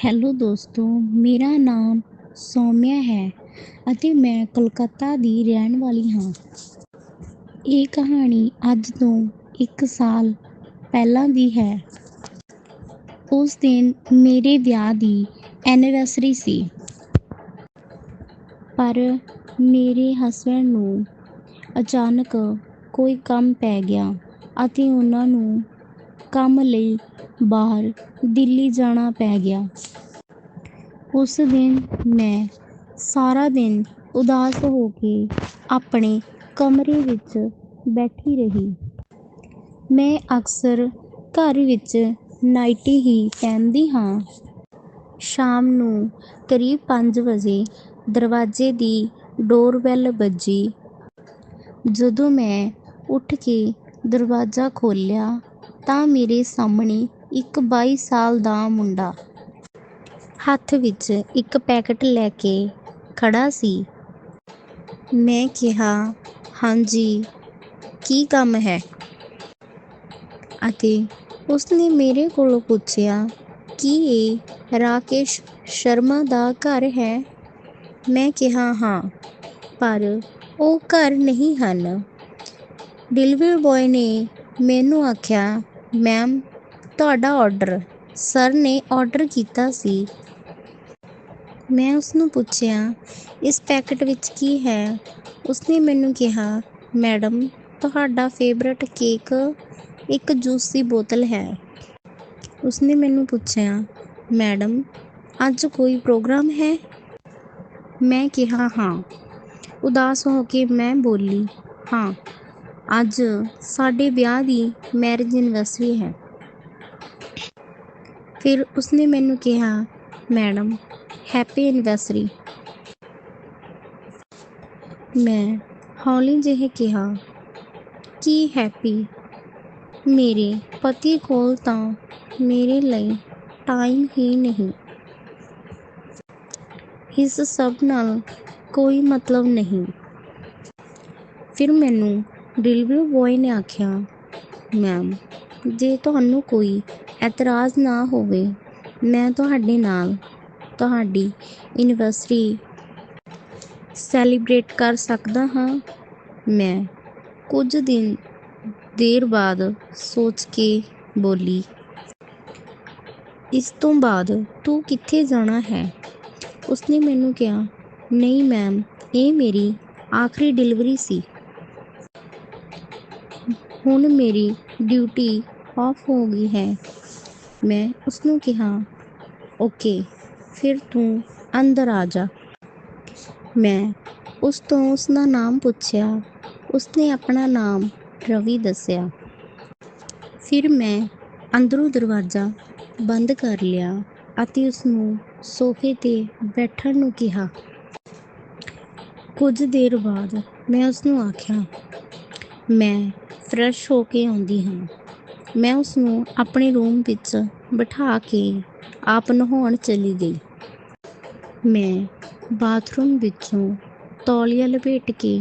Hello ਦੋਸਤੋ, ਮੇਰਾ ਨਾਮ ਸੌਮਿਆ ਹੈ ਅਤੇ ਮੈਂ ਕੋਲਕਾਤਾ ਦੀ ਰਹਿਣ ਵਾਲੀ ਹਾਂ। ਇਹ ਕਹਾਣੀ ਅੱਜ ਤੋਂ 1 ਸਾਲ ਪਹਿਲਾਂ ਦੀ ਹੈ। ਉਸ ਦਿਨ ਮੇਰੇ ਵਿਆਹ ਦੀ ਐਨੀਵਰਸਰੀ ਸੀ, ਪਰ ਮੇਰੇ ਹਸਬੈਂਡ ਨੂੰ ਅਚਾਨਕ ਕੋਈ ਕੰਮ ਪੈ ਗਿਆ ਅਤੇ ਉਹਨਾਂ ਨੂੰ ਕੰਮ ਲਈ ਬਾਹਰ ਦਿੱਲੀ ਜਾਣਾ ਪੈ ਗਿਆ। ਉਸ ਦਿਨ ਮੈਂ ਸਾਰਾ ਦਿਨ ਉਦਾਸ ਹੋ ਕੇ ਆਪਣੇ ਕਮਰੇ ਵਿੱਚ ਬੈਠੀ ਰਹੀ। ਮੈਂ ਅਕਸਰ ਘਰ ਵਿੱਚ ਨਾਈਟੀ ਹੀ ਪਹਿਨਦੀ ਹਾਂ। ਸ਼ਾਮ ਨੂੰ ਕਰੀਬ 5 ਵਜੇ ਦਰਵਾਜ਼ੇ ਦੀ ਡੋਰਬੈਲ ਵੱਜੀ। ਜਦੋਂ ਮੈਂ ਉੱਠ ਕੇ ਦਰਵਾਜ਼ਾ ਖੋਲ੍ਹਿਆ ਤਾਂ ਮੇਰੇ ਸਾਹਮਣੇ ਇੱਕ 22 ਸਾਲ ਦਾ ਮੁੰਡਾ ਹੱਥ ਵਿੱਚ ਇੱਕ ਪੈਕਟ ਲੈ ਕੇ ਖੜ੍ਹਾ ਸੀ। ਮੈਂ ਕਿਹਾ, "ਹਾਂਜੀ, ਕੀ ਕੰਮ ਹੈ?" ਅਤੇ ਉਸਨੇ ਮੇਰੇ ਕੋਲੋਂ ਪੁੱਛਿਆ, "ਕੀ ਇਹ ਰਾਕੇਸ਼ ਸ਼ਰਮਾ ਦਾ ਘਰ ਹੈ?" ਮੈਂ ਕਿਹਾ, "ਹਾਂ, ਪਰ ਉਹ ਘਰ ਨਹੀਂ ਹਨ।" ਡਿਲੀਵਰੀ ਬੁਆਏ ਨੇ ਮੈਨੂੰ ਆਖਿਆ, "ਮੈਮ, ਤੁਹਾਡਾ ਆਰਡਰ।" ਸਰ ਨੇ ਆਰਡਰ ਕੀਤਾ ਸੀ। ਮੈਂ ਉਸਨੂੰ ਪੁੱਛਿਆ, "ਇਸ ਪੈਕਟ ਵਿੱਚ ਕੀ ਹੈ?" ਉਸਨੇ ਮੈਨੂੰ ਕਿਹਾ, "ਮੈਡਮ, ਤੁਹਾਡਾ ਫੇਵਰਟ ਕੇਕ ਇੱਕ ਜੂਸ ਦੀ ਬੋਤਲ ਹੈ।" ਉਸਨੇ ਮੈਨੂੰ ਪੁੱਛਿਆ, "ਮੈਡਮ, ਅੱਜ ਕੋਈ ਪ੍ਰੋਗਰਾਮ ਹੈ?" ਮੈਂ ਕਿਹਾ, "ਹਾਂ।" ਉਦਾਸ ਹੋ ਕੇ ਮੈਂ ਬੋਲੀ, "ਹਾਂ, ਅੱਜ ਸਾਡੇ ਵਿਆਹ ਦੀ ਮੈਰਿਜ ਐਨੀਵਰਸਰੀ ਹੈ।" ਫਿਰ ਉਸਨੇ ਮੈਨੂੰ ਕਿਹਾ, "ਮੈਡਮ, ਹੈਪੀ ਐਨੀਵਰਸਰੀ।" ਮੈਂ ਹੌਲੀ ਜਿਹੇ ਕਿਹਾ, "ਕੀ ਹੈਪੀ? ਮੇਰੇ ਪਤੀ ਕੋਲ ਤਾਂ ਮੇਰੇ ਲਈ ਟਾਈਮ ਹੀ ਨਹੀਂ। ਇਸ ਸਭ ਨਾਲ ਕੋਈ ਮਤਲਬ ਨਹੀਂ।" ਫਿਰ ਮੈਨੂੰ ਡਿਲੀਵਰੀ ਬੁਆਏ ਨੇ ਆਖਿਆ, "ਮੈਮ, ਜੇ ਤੁਹਾਨੂੰ ਕੋਈ ਐਤਰਾਜ਼ ਨਾ ਹੋਵੇ, ਮੈਂ ਤੁਹਾਡੇ ਨਾਲ ਤੁਹਾਡੀ ਐਨੀਵਰਸਰੀ ਸੈਲੀਬ੍ਰੇਟ ਕਰ ਸਕਦਾ ਹਾਂ।" ਮੈਂ ਕੁਝ ਦੇਰ ਬਾਅਦ ਸੋਚ ਕੇ ਬੋਲੀ, "ਇਸ ਤੋਂ ਬਾਅਦ ਤੂੰ ਕਿੱਥੇ ਜਾਣਾ ਹੈ?" ਉਸਨੇ ਮੈਨੂੰ ਕਿਹਾ, "ਨਹੀਂ ਮੈਮ, ਇਹ ਮੇਰੀ ਆਖਰੀ ਡਿਲੀਵਰੀ ਸੀ। ਹੁਣ ਮੇਰੀ ਡਿਊਟੀ ਆਫ ਹੋ ਗਈ ਹੈ।" ਮੈਂ ਉਸਨੂੰ ਕਿਹਾ, "ਓਕੇ, ਫਿਰ ਤੂੰ ਅੰਦਰ ਆ ਜਾ।" ਮੈਂ ਉਸ ਤੋਂ ਉਸਦਾ ਨਾਮ ਪੁੱਛਿਆ। ਉਸਨੇ ਆਪਣਾ ਨਾਮ ਰਵੀ ਦੱਸਿਆ। ਫਿਰ ਮੈਂ ਅੰਦਰੋਂ ਦਰਵਾਜ਼ਾ ਬੰਦ ਕਰ ਲਿਆ ਅਤੇ ਉਸਨੂੰ ਸੋਫੇ 'ਤੇ ਬੈਠਣ ਨੂੰ ਕਿਹਾ। ਕੁਝ ਦੇਰ ਬਾਅਦ ਮੈਂ ਉਸਨੂੰ ਆਖਿਆ, "ਮੈਂ ਫਰੈਸ਼ ਹੋ ਕੇ ਆਉਂਦੀ ਹਾਂ।" ਮੈਂ ਉਸਨੂੰ ਆਪਣੇ ਰੂਮ ਵਿੱਚ ਬਿਠਾ ਕੇ ਆਪ ਨਹਾਉਣ ਚਲੀ ਗਈ। ਮੈਂ ਬਾਥਰੂਮ ਵਿੱਚੋਂ ਤੌਲੀਆ ਲਪੇਟ ਕੇ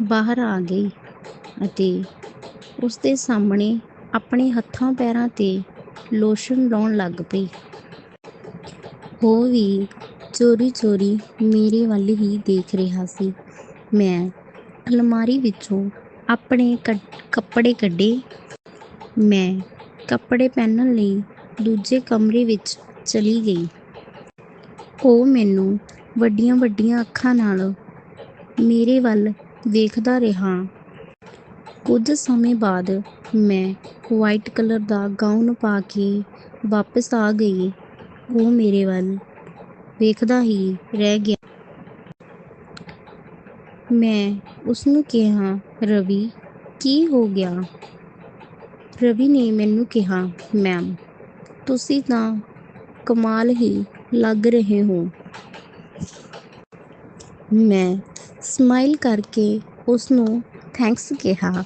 ਬਾਹਰ ਆ ਗਈ ਅਤੇ ਉਸਦੇ ਸਾਹਮਣੇ ਆਪਣੇ ਹੱਥਾਂ ਪੈਰਾਂ 'ਤੇ ਲੋਸ਼ਨ ਲਾਉਣ ਲੱਗ ਪਈ। ਉਹ ਵੀ ਚੋਰੀ-ਚੋਰੀ ਮੇਰੇ ਵੱਲ ਹੀ ਦੇਖ ਰਿਹਾ ਸੀ। ਮੈਂ ਅਲਮਾਰੀ ਵਿੱਚੋਂ ਆਪਣੇ ਕੱਪੜੇ ਕੱਢੇ। ਮੈਂ ਕੱਪੜੇ ਪਹਿਨਣ ਲਈ ਦੂਜੇ ਕਮਰੇ ਵਿੱਚ ਚਲੀ ਗਈ। ਉਹ ਮੈਨੂੰ ਵੱਡੀਆਂ-ਵੱਡੀਆਂ ਅੱਖਾਂ ਨਾਲ ਮੇਰੇ ਵੱਲ ਵੇਖਦਾ ਰਿਹਾ। ਕੁਝ ਸਮੇਂ ਬਾਅਦ ਮੈਂ ਵਾਈਟ ਕਲਰ ਦਾ ਗਾਊਨ ਪਾ ਕੇ ਵਾਪਸ ਆ ਗਈ। ਉਹ ਮੇਰੇ ਵੱਲ ਵੇਖਦਾ ਹੀ ਰਹਿ ਗਿਆ। ਮੈਂ ਉਸਨੂੰ ਕਿਹਾ, "ਰਵੀ, ਕੀ ਹੋ ਗਿਆ?" ਰਵੀ ਨੇ ਮੈਨੂੰ ਕਿਹਾ, "ਮੈਮ, ਤੁਸੀਂ ਤਾਂ ਕਮਾਲ ਹੀ ਲੱਗ ਰਹੇ ਹੋ।" ਮੈਂ ਸਮਾਈਲ ਕਰਕੇ ਉਸਨੂੰ ਥੈਂਕਸ ਕਿਹਾ।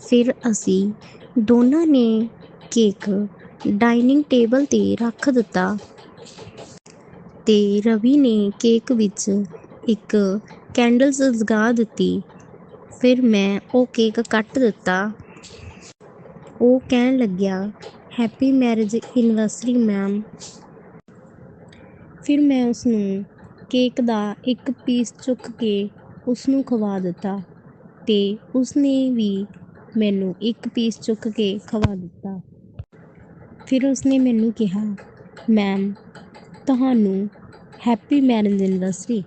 ਫਿਰ ਅਸੀਂ ਦੋਨਾਂ ਨੇ ਕੇਕ ਡਾਈਨਿੰਗ ਟੇਬਲ 'ਤੇ ਰੱਖ ਦਿੱਤਾ ਤੇ ਰਵੀ ਨੇ ਕੇਕ ਵਿੱਚ ਇੱਕ ਕੈਂਡਲ ਜਗਾ ਦਿੱਤੀ। ਫਿਰ ਮੈਂ ਉਹ ਕੇਕ ਕੱਟ ਦਿੱਤਾ। ਉਹ ਕਹਿਣ ਲੱਗਿਆ, "ਹੈਪੀ ਮੈਰਿਜ ਐਨੀਵਰਸਰੀ ਮੈਮ।" ਫਿਰ ਮੈਂ ਉਸਨੂੰ ਕੇਕ ਦਾ ਇੱਕ ਪੀਸ ਚੁੱਕ ਕੇ ਉਸਨੂੰ ਖਵਾ ਦਿੱਤਾ ਅਤੇ ਉਸਨੇ ਵੀ ਮੈਨੂੰ ਇੱਕ ਪੀਸ ਚੁੱਕ ਕੇ ਖਵਾ ਦਿੱਤਾ। ਫਿਰ ਉਸਨੇ ਮੈਨੂੰ ਕਿਹਾ, ਮੈਮ ਤੁਹਾਨੂੰ ਹੈਪੀ ਮੈਰਿਜ ਐਨਵਰਸਰੀ।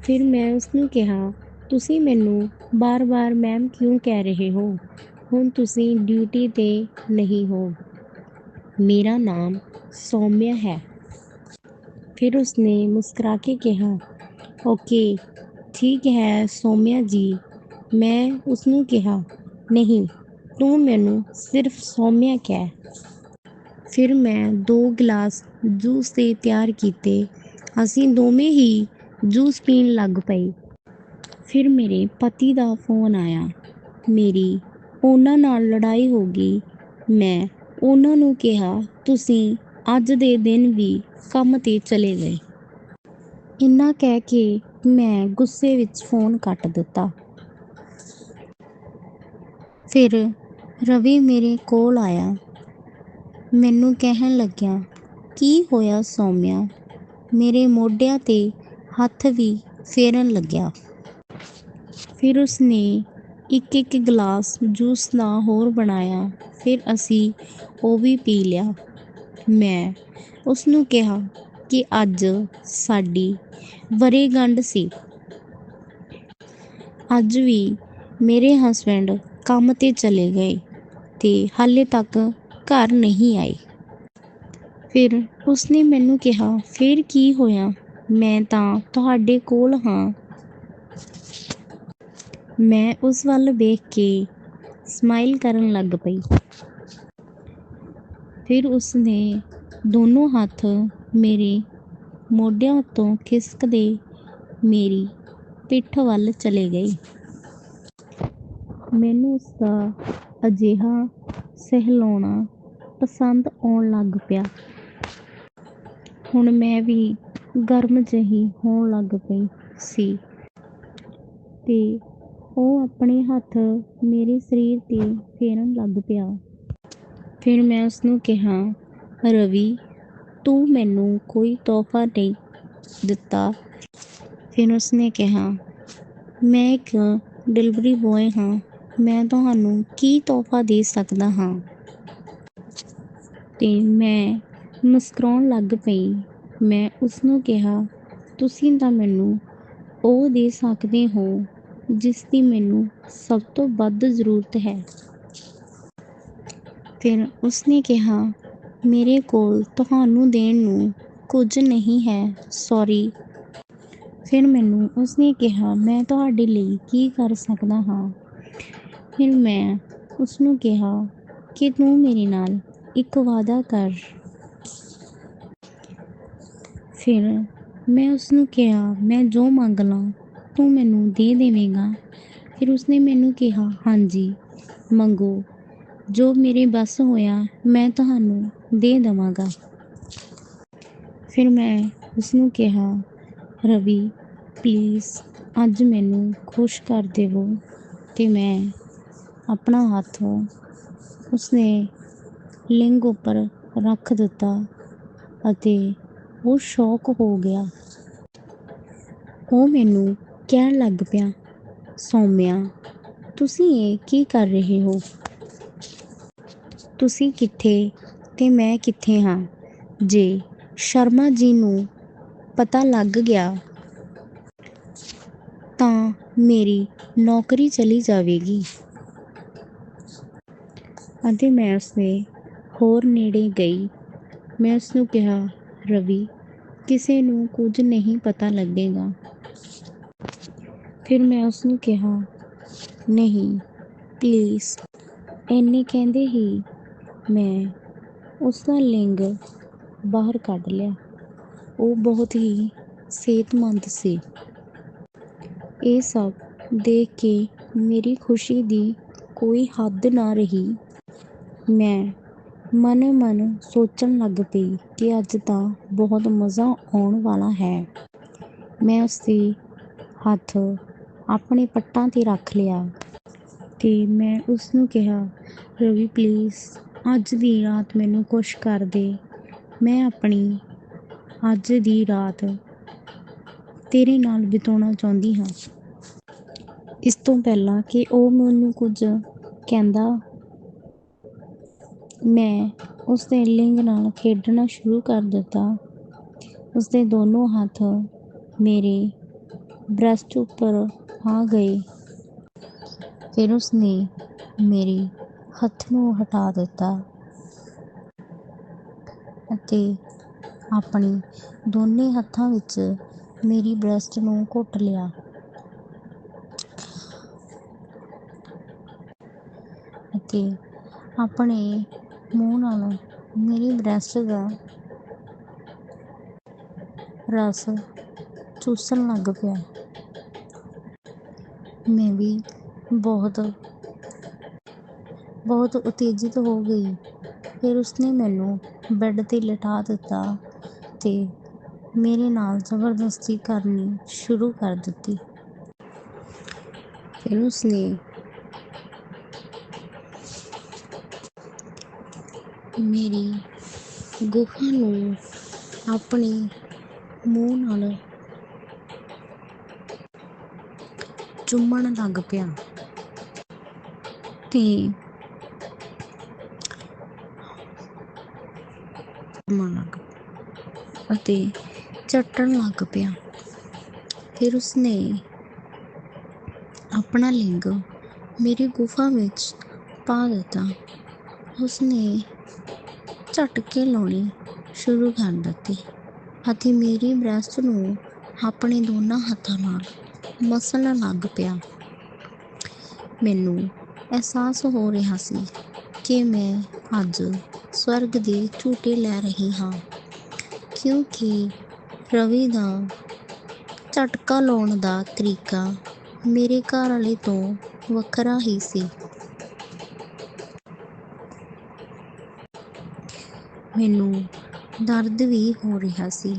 ਫਿਰ ਮੈਂ ਉਸਨੂੰ ਕਿਹਾ, ਤੁਸੀਂ ਮੈਨੂੰ ਬਾਰ-ਬਾਰ ਮੈਮ ਕਿਉਂ ਕਹਿ ਰਹੇ ਹੋ? ਹੁਣ ਤੁਸੀਂ ਡਿਊਟੀ 'ਤੇ ਨਹੀਂ ਹੋ। ਮੇਰਾ ਨਾਮ ਸੌਮਿਆ ਹੈ। ਫਿਰ ਉਸਨੇ ਮੁਸਕਰਾ ਕੇ ਕਿਹਾ, ਓਕੇ ਠੀਕ ਹੈ ਸੌਮਿਆ ਜੀ। ਮੈਂ ਉਸਨੂੰ ਕਿਹਾ, ਨਹੀਂ ਤੂੰ ਮੈਨੂੰ ਸਿਰਫ ਸੌਮਿਆ ਕਹਿ। ਫਿਰ ਮੈਂ 2 ਗਲਾਸ ਜੂਸ ਦੇ ਤਿਆਰ ਕੀਤੇ। ਅਸੀਂ ਦੋਵੇਂ ਹੀ ਜੂਸ ਪੀਣ ਲੱਗ ਪਏ। ਫਿਰ ਮੇਰੇ ਪਤੀ ਦਾ ਫੋਨ ਆਇਆ। ਮੇਰੀ ਉਹਨਾਂ ਨਾਲ ਲੜਾਈ ਹੋ ਗਈ। ਮੈਂ ਉਹਨਾਂ ਨੂੰ ਕਿਹਾ, ਤੁਸੀਂ ਅੱਜ ਦੇ ਦਿਨ ਵੀ ਕੰਮ 'ਤੇ ਚਲੇ ਗਏ। ਇੰਨਾ ਕਹਿ ਕੇ ਮੈਂ ਗੁੱਸੇ ਵਿੱਚ ਫੋਨ ਕੱਟ ਦਿੱਤਾ। ਫਿਰ ਰਵੀ ਮੇਰੇ ਕੋਲ ਆਇਆ। ਮੈਨੂੰ ਕਹਿਣ ਲੱਗਿਆ, ਕੀ ਹੋਇਆ ਸੌਮਿਆ? ਮੇਰੇ ਮੋਢਿਆਂ 'ਤੇ ਹੱਥ ਵੀ ਫੇਰਨ ਲੱਗਿਆ। ਫਿਰ ਉਸਨੇ ਇੱਕ ਗਲਾਸ ਜੂਸ ਦਾ ਹੋਰ ਬਣਾਇਆ। ਫਿਰ ਅਸੀਂ ਉਹ ਵੀ ਪੀ ਲਿਆ। ਮੈਂ ਉਸਨੂੰ ਕਿਹਾ ਕਿ ਅੱਜ ਸਾਡੀ ਵਰ੍ਹੇਗੰਢ ਸੀ। ਅੱਜ ਵੀ ਮੇਰੇ ਹਸਬੈਂਡ ਕੰਮ 'ਤੇ ਚਲੇ ਗਏ ਅਤੇ ਹਾਲੇ ਤੱਕ ਘਰ ਨਹੀਂ ਆਏ। ਫਿਰ ਉਸਨੇ ਮੈਨੂੰ ਕਿਹਾ, ਫਿਰ ਕੀ ਹੋਇਆ? ਮੈਂ ਤਾਂ ਤੁਹਾਡੇ ਕੋਲ ਹਾਂ। ਮੈਂ ਉਸ ਵੱਲ ਵੇਖ ਕੇ ਸਮਾਈਲ ਕਰਨ ਲੱਗ ਪਈ। ਫਿਰ ਉਸਨੇ ਦੋਨੋਂ ਹੱਥ ਮੇਰੇ ਮੋਢਿਆਂ ਉੱਤੋਂ ਖਿਸਕਦੇ ਮੇਰੀ ਪਿੱਠ ਵੱਲ ਚਲੇ ਗਏ। ਮੈਨੂੰ ਉਸਦਾ ਅਜਿਹਾ ਸਹਿਲਾਉਣਾ ਪਸੰਦ ਆਉਣ ਲੱਗ ਪਿਆ। ਹੁਣ ਮੈਂ ਵੀ ਗਰਮ ਜਿਹੀ ਹੋਣ ਲੱਗ ਪਈ ਸੀ ਅਤੇ ਉਹ ਆਪਣੇ ਹੱਥ ਮੇਰੇ ਸਰੀਰ 'ਤੇ ਫੇਰਨ ਲੱਗ ਪਿਆ। ਫਿਰ ਮੈਂ ਉਸਨੂੰ ਕਿਹਾ, ਰਵੀ ਤੂੰ ਮੈਨੂੰ ਕੋਈ ਤੋਹਫ਼ਾ ਨਹੀਂ ਦਿੱਤਾ। ਫਿਰ ਉਸਨੇ ਕਿਹਾ, ਮੈਂ ਇੱਕ ਡਿਲੀਵਰੀ ਬੁਆਏ ਹਾਂ। ਮੈਂ ਤੁਹਾਨੂੰ ਕੀ ਤੋਹਫ਼ਾ ਦੇ ਸਕਦਾ ਹਾਂ? ਅਤੇ ਮੈਂ ਮੁਸਕਰਾਉਣ ਲੱਗ ਪਈ। ਮੈਂ ਉਸਨੂੰ ਕਿਹਾ, ਤੁਸੀਂ ਤਾਂ ਮੈਨੂੰ ਉਹ ਦੇ ਸਕਦੇ ਹੋ ਜਿਸ ਦੀ ਮੈਨੂੰ ਸਭ ਤੋਂ ਵੱਧ ਜ਼ਰੂਰਤ ਹੈ। ਫਿਰ ਉਸਨੇ ਕਿਹਾ, ਮੇਰੇ ਕੋਲ ਤੁਹਾਨੂੰ ਦੇਣ ਨੂੰ ਕੁਝ ਨਹੀਂ ਹੈ ਸੌਰੀ। ਫਿਰ ਮੈਨੂੰ ਉਸਨੇ ਕਿਹਾ, ਮੈਂ ਤੁਹਾਡੇ ਲਈ ਕੀ ਕਰ ਸਕਦਾ ਹਾਂ? ਫਿਰ ਮੈਂ ਉਸਨੂੰ ਕਿਹਾ ਕਿ ਤੂੰ ਮੇਰੇ ਨਾਲ ਇੱਕ ਵਾਅਦਾ ਕਰ। ਫਿਰ ਮੈਂ ਉਸਨੂੰ ਕਿਹਾ, ਮੈਂ ਜੋ ਮੰਗ ਲਾਂ ਤੂੰ ਮੈਨੂੰ ਦੇ ਦੇਵੇਂਗਾ? ਫਿਰ ਉਸਨੇ ਮੈਨੂੰ ਕਿਹਾ, ਹਾਂਜੀ ਮੰਗੋ, ਜੋ ਮੇਰੇ ਵੱਸ ਹੋਇਆ ਮੈਂ ਤੁਹਾਨੂੰ ਦੇ ਦੇਵਾਂਗਾ। ਫਿਰ ਮੈਂ ਉਸਨੂੰ ਕਿਹਾ, ਰਵੀ ਪਲੀਜ਼ ਅੱਜ ਮੈਨੂੰ ਖੁਸ਼ ਕਰ ਦੇਵੋ। ਅਤੇ ਮੈਂ ਆਪਣਾ ਹੱਥ ਉਸਨੇ ਲਿੰਗ ਉੱਪਰ ਰੱਖ ਦਿੱਤਾ ਅਤੇ ਉਹ ਸ਼ੌਕ ਹੋ ਗਿਆ। ਉਹ ਮੈਨੂੰ ਕਹਿਣ ਲੱਗ ਪਿਆ, ਸੌਮਿਆ ਤੁਸੀਂ ਇਹ ਕੀ ਕਰ ਰਹੇ ਹੋ? ਤੁਸੀਂ ਕਿੱਥੇ ਅਤੇ ਮੈਂ ਕਿੱਥੇ ਹਾਂ? ਜੇ ਸ਼ਰਮਾ ਜੀ ਨੂੰ ਪਤਾ ਲੱਗ ਗਿਆ ਤਾਂ ਮੇਰੀ ਨੌਕਰੀ ਚਲੀ ਜਾਵੇਗੀ। ਅਤੇ ਮੈਂ ਉਸਦੇ ਹੋਰ ਨੇੜੇ ਗਈ। ਮੈਂ ਉਸਨੂੰ ਕਿਹਾ, ਰਵੀ ਕਿਸੇ ਨੂੰ ਕੁਝ ਨਹੀਂ ਪਤਾ ਲੱਗੇਗਾ। ਫਿਰ ਮੈਂ ਉਸਨੂੰ ਕਿਹਾ, ਨਹੀਂ ਪਲੀਜ਼। ਇੰਨੇ ਕਹਿੰਦੇ ਹੀ ਮੈਂ ਉਸਦਾ ਲਿੰਗ ਬਾਹਰ ਕੱਢ ਲਿਆ। ਉਹ ਬਹੁਤ ਹੀ ਸਿਹਤਮੰਦ ਸੀ। ਇਹ ਸਭ ਦੇਖ ਕੇ ਮੇਰੀ ਖੁਸ਼ੀ ਦੀ ਕੋਈ ਹੱਦ ਨਾ ਰਹੀ। ਮੈਂ ਮਨ ਮਨ ਸੋਚਣ ਲੱਗ ਪਈ ਕਿ ਅੱਜ ਤਾਂ ਬਹੁਤ ਮਜ਼ਾ ਆਉਣ ਵਾਲਾ ਹੈ। ਮੈਂ ਉਸਦੇ ਹੱਥ ਆਪਣੇ ਪੱਟਾਂ 'ਤੇ ਰੱਖ ਲਿਆ ਅਤੇ ਮੈਂ ਉਸਨੂੰ ਕਿਹਾ, ਰਵੀ ਪਲੀਜ਼ ਅੱਜ ਦੀ ਰਾਤ ਮੈਨੂੰ ਖੁਸ਼ ਕਰ ਦੇ। ਮੈਂ ਆਪਣੀ ਅੱਜ ਦੀ ਰਾਤ ਤੇਰੇ ਨਾਲ ਬਿਤਾਉਣਾ ਚਾਹੁੰਦੀ ਹਾਂ। ਇਸ ਤੋਂ ਪਹਿਲਾਂ ਕਿ ਉਹ ਮੈਨੂੰ ਕੁਝ ਕਹਿੰਦਾ, ਮੈਂ ਉਸਦੇ ਲਿੰਗ ਨਾਲ ਖੇਡਣਾ ਸ਼ੁਰੂ ਕਰ ਦਿੱਤਾ। ਉਸਦੇ ਦੋਨੋਂ ਹੱਥ ਮੇਰੇ ਬ੍ਰੈਸਟ ਉੱਪਰ ਆ ਗਏ। ਫਿਰ ਉਸਨੇ ਮੇਰੇ ਹੱਥ ਨੂੰ ਹਟਾ ਦਿੱਤਾ ਅਤੇ ਆਪਣੇ ਦੋਨੇ ਹੱਥਾਂ ਵਿੱਚ ਮੇਰੀ ਬ੍ਰੈਸਟ ਨੂੰ ਘੁੱਟ ਲਿਆ ਅਤੇ ਆਪਣੇ ਮੂੰਹ ਨਾਲ ਮੇਰੀ ਬ੍ਰੈਸਟ ਦਾ ਰਸ ਚੂਸਣ ਲੱਗ ਪਿਆ। ਮੈਂ ਵੀ ਬਹੁਤ ਉਤੇਜਿਤ ਹੋ ਗਈ। ਫਿਰ ਉਸਨੇ ਮੈਨੂੰ ਬੈੱਡ 'ਤੇ ਲਿਟਾ ਦਿੱਤਾ ਅਤੇ ਮੇਰੇ ਨਾਲ ਜ਼ਬਰਦਸਤੀ ਕਰਨੀ ਸ਼ੁਰੂ ਕਰ ਦਿੱਤੀ। ਫਿਰ ਉਸਨੇ ਮੇਰੀ ਗੁਫਾ ਨੂੰ ਆਪਣੇ ਮੂੰਹ ਨਾਲ ਚੁੰਮਣ ਲੱਗ ਪਿਆ ਅਤੇ ਚੱਟਣ ਲੱਗ ਪਿਆ। ਫਿਰ ਉਸਨੇ ਆਪਣਾ ਲਿੰਗ ਮੇਰੀ ਗੁਫਾ ਵਿੱਚ ਪਾ ਦਿੱਤਾ। ਉਸਨੇ ਝਟਕੇ ਲਾਉਣੇ ਸ਼ੁਰੂ ਕਰ ਦਿੱਤੇ ਅਤੇ ਮੇਰੀ ਬ੍ਰੈਸਟ ਨੂੰ ਆਪਣੇ ਦੋਨਾਂ ਹੱਥਾਂ ਨਾਲ ਮਸਲਣ ਲੱਗ ਪਿਆ। ਮੈਨੂੰ ਅਹਿਸਾਸ ਹੋ ਰਿਹਾ ਸੀ ਕਿ ਮੈਂ ਅੱਜ ਸਵਰਗ ਦੇ ਝੂਟੇ ਲੈ ਰਹੀ ਹਾਂ, ਕਿਉਂਕਿ ਰਵੀ ਦਾ ਝਟਕਾ ਲਾਉਣ ਦਾ ਤਰੀਕਾ ਮੇਰੇ ਘਰ ਵਾਲੇ ਤੋਂ ਵੱਖਰਾ ਹੀ ਸੀ। ਮੈਨੂੰ ਦਰਦ ਵੀ ਹੋ ਰਿਹਾ ਸੀ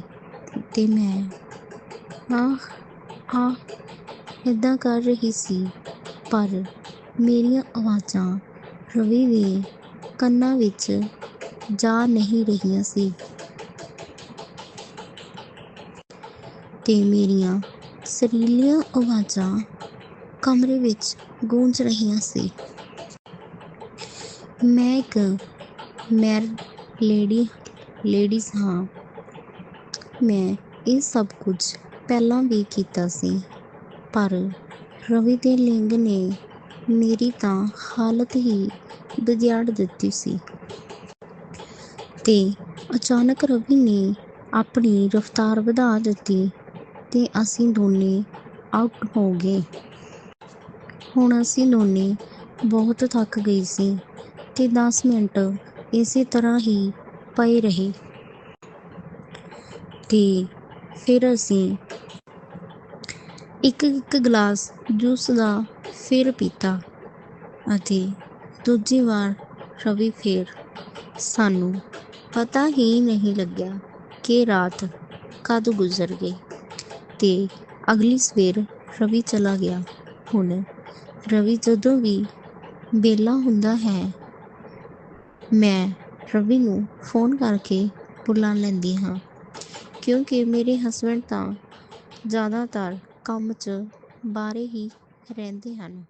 ਅਤੇ ਮੈਂ ਇੱਦਾਂ ਕਰ ਰਹੀ ਸੀ, ਪਰ ਮੇਰੀਆਂ ਆਵਾਜ਼ਾਂ ਰਵੀ ਦੇ ਕੰਨਾਂ ਵਿੱਚ ਜਾ ਨਹੀਂ ਰਹੀਆਂ ਸੀ ਅਤੇ ਮੇਰੀਆਂ ਸੁਰੀਲੀਆਂ ਆਵਾਜ਼ਾਂ ਕਮਰੇ ਵਿੱਚ ਗੂੰਜ ਰਹੀਆਂ ਸੀ। ਮੈਂ ਇੱਕ ਮੈਰਿਡ ਲੇਡੀਜ਼ ਹਾਂ। ਮੈਂ ਇਹ ਸਭ ਕੁਝ ਪਹਿਲਾਂ ਵੀ ਕੀਤਾ ਸੀ, ਪਰ ਰਵੀ ਦੇ ਲਿੰਗ ਨੇ ਮੇਰੀ ਤਾਂ ਹਾਲਤ ਹੀ ਵਿਗਾੜ ਦਿੱਤੀ ਸੀ। ਤੇ ਅਚਾਨਕ ਰਵੀ ਨੇ ਆਪਣੀ ਰਫ਼ਤਾਰ ਵਧਾ ਦਿੱਤੀ ਤੇ ਅਸੀਂ ਦੋਨੇ ਆਊਟ ਹੋ ਗਏ। ਹੁਣ ਅਸੀਂ ਦੋਨੇ ਬਹੁਤ ਥੱਕ ਗਏ ਸੀ ਤੇ 10 ਮਿੰਟ ਇਸੇ ਤਰ੍ਹਾਂ ਹੀ ਪਏ ਰਹੇ ਤੇ ਫਿਰ ਅਸੀਂ ਇੱਕ ਗਲਾਸ ਜੂਸ ਦਾ ਫਿਰ ਪੀਤਾ ਅਤੇ ਦੂਜੀ ਵਾਰ ਰਵੀ ਫਿਰ ਸਾਨੂੰ ਪਤਾ ਹੀ ਨਹੀਂ ਲੱਗਿਆ ਕਿ ਰਾਤ ਕਦ ਗੁਜ਼ਰ ਗਈ ਤੇ ਅਗਲੀ ਸਵੇਰ ਰਵੀ ਚਲਾ ਗਿਆ। ਹੁਣ ਰਵੀ ਜਦੋਂ ਵੀ ਵਿਹਲਾ ਹੁੰਦਾ ਹੈ, ਮੈਂ ਰਵੀ ਨੂੰ ਫੋਨ ਕਰਕੇ ਬੁਲਾ ਲੈਂਦੀ ਹਾਂ, ਕਿਉਂਕਿ ਮੇਰੇ ਹਸਬੈਂਡ ਤਾਂ ਜ਼ਿਆਦਾਤਰ ਕੰਮ 'ਚ ਬਾਹਰ ਹੀ ਰਹਿੰਦੇ ਹਨ।